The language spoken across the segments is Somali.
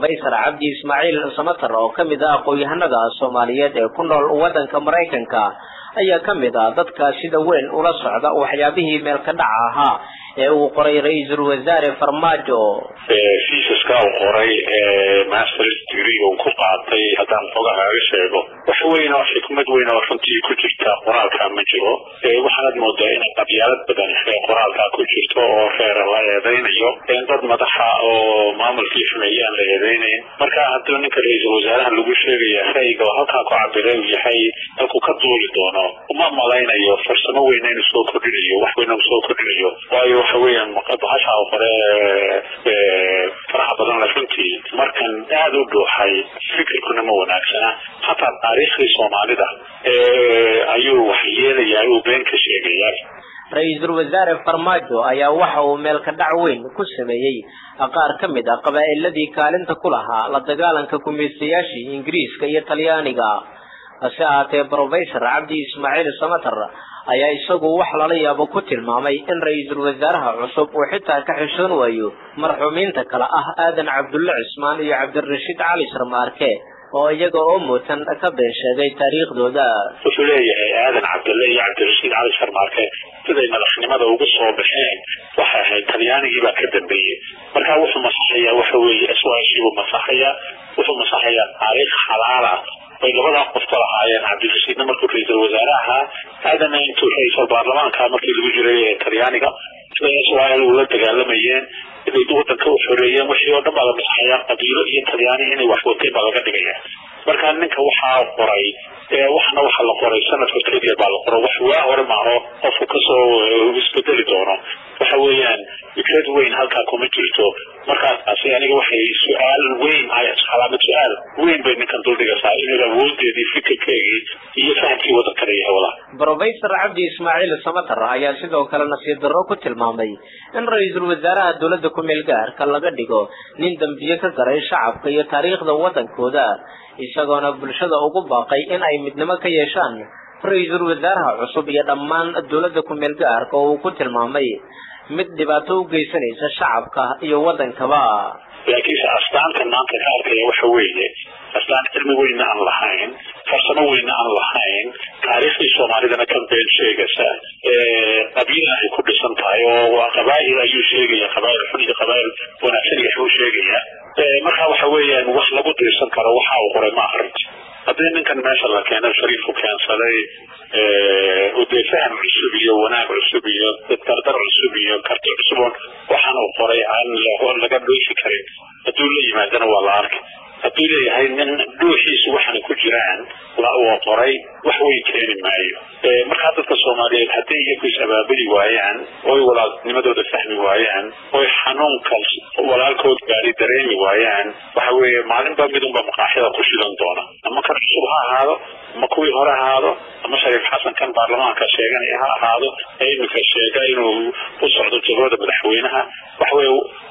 بروفيسور عبد إسماعيل سمتر أو كمدا aqoon-yahanada Soomaaliyeed ee ku nool wadanka Mareykanka ayaa kamida dadka sida weyn ula socda waxyaabihii meel ka dhaca ahaa ee uu qoray ra'iisul wasaare Farmaajo fiisaska uu qoray master degree uu ku qaatay haddaan xogaha sheego wax weyn oo xikmad weyn oo runtii ku jirta qoraalka ma jiro waxaad moodaa in qabyaalad badan ee qoraalka ku jirto oo reer la eedeynayo in dad madaxa oo maamulkii xumeeyaan la eedeynayn marka haddii ninka ra'iisul wasaaraha lagu sheegayo rayga halka ku cabiray yahay halku ka duuli doono uma malaynayo farsamo weyn inuu soo kordhiyo wax weyn oo soo kordhiyo waayo waxa weeyaan maqabaha oo qore faraha badan la runtii markan aad u dhuuxay fikirkuna ma wanaagsana hatta taariikhda Soomaalida ayuu wax yeelay oo been ka sheegay ra'iisul wasaare Farmaajo ayaa waxa uu meel ka dhac weyn ku sameeyay qaar kamid ah qabaa'iladii kaalinta ku lahaa la dagaalanka kumeesiyaashii Ingiriiska iyo Talyaaniga asaate Professor Abdi Ismail Samatar ayaa isagu wax la yaabo ku tilmaamay in ra'iisul wasaaraha cusub uu xitaa ka xishoon waayo marxuumiinta kala ah Aadan Cabdulle Cismaan iyo Cabdirashiid Cali Sharmaarke oo iyaga oo muutan ka been sheegay taariikhdooda wuxuu leeyahay Aadan Cabdulle iyo Cabdirashiid Cali Sharmaarke siday madaxnimada ugu soo baxeen waxa ay Talyaanigii baa ka dambeeyay marka wuxuu masaxaya waxa weeye aswaashigu masaxaya wuxuu masaxaya taariikh xalaal ah ay labada qof kala haayeen Cabdirashiid markuu ra'iisul wasaaraha Aadan intuu ra'iisul baarlamaanka markii lagu jiray Talyaaniga Israa'iil uu la dagaalamayeen inay wadanka u xoreeyeen wixii oo dhan baa masaxaya qabiilo iyo Talyaani inay wax watay baa laga dhigaya marka ninka waxa qoray waxna waxa la qoray sanadka kaliya baa la qoray wax waa hore maaho qofku ka soo isbedeli doono waxa weeyaan fikrad weyn halka kuma jirto markaas aniga waxay su'aal weyn ay calaamad su'aal weyn bay ninkan duldigaysaa inuu awoodeedii fikirkeedii iyo fahamkii wadanka leeyahay wala Professor Abdi Ismail Samatar ayaa sidoo kale nasiib darro ku tilmaamay in ra'iisul wasaaraha dawladda ku meel gaarka laga dhigo nin dambiye ka garay shacabka iyo taariikhda wadankooda isagoona bulshada ugu baaqay in ay midnimo ka yeeshaan ra'iisul wasaaraha cusub iyo dhammaan dawladda ku meel gaarka oo ku tilmaamay mid dhibaato u geysanaysa shacabka iyo wadankaba laakiin astaanta maanta ka arkay waxa weeye astaan cilmi weyn aan lahayn farsamo weyn aan lahayn taariikhda Soomaalida ka been sheegaysa qabiil ay ku dhisan tahay oo qabaa'il ayuu sheegaya qabaa'il xulli qabaa'il wanaagsan ayuu sheegaya marka waxa weeyaan wax lagu dirsan karo waxa uu qoray ma ahayd haddii ninkan meesha la keenay shariif keen saday ودفعن عصبية وناق عصبية تقدر عصبية كرت عصبون وحنا وقري عن لقول لقد دوشي كريم أدول لي ما دنا والله أرك أدول لي هاي من دوشي سوحنا كجران لا وقري وحوي كريم معي مركزة الصومالية حتى يكون سبابي وايان أو ولا نمدو الفهم وايان أو حنون كلس ولا الكود قاري دريمي وايان وحوي معلم بمدون بمقاحية كشيلان دونا أما كان الصبح هذا ما كوي هرا هذا أما شريف حسن كان برلمان كشيء هذا أي مكشيء إنه وصعد الجهود مدحوينها وحوي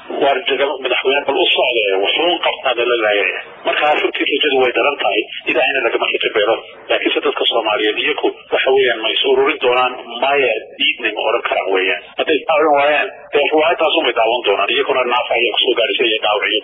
وارجع مدحوينها بالأصل وحرون قطع دلالة مركز في الجدول درنتاي إذا أنا لقى ما كتبيره لكن ستة الصومالية ديكو وحويا ما يسورون دوران ما يدين من أورا كراويا هذا أول وين هو هذا صوم يداون دوران يكون النافع يقصو قارسية داوعي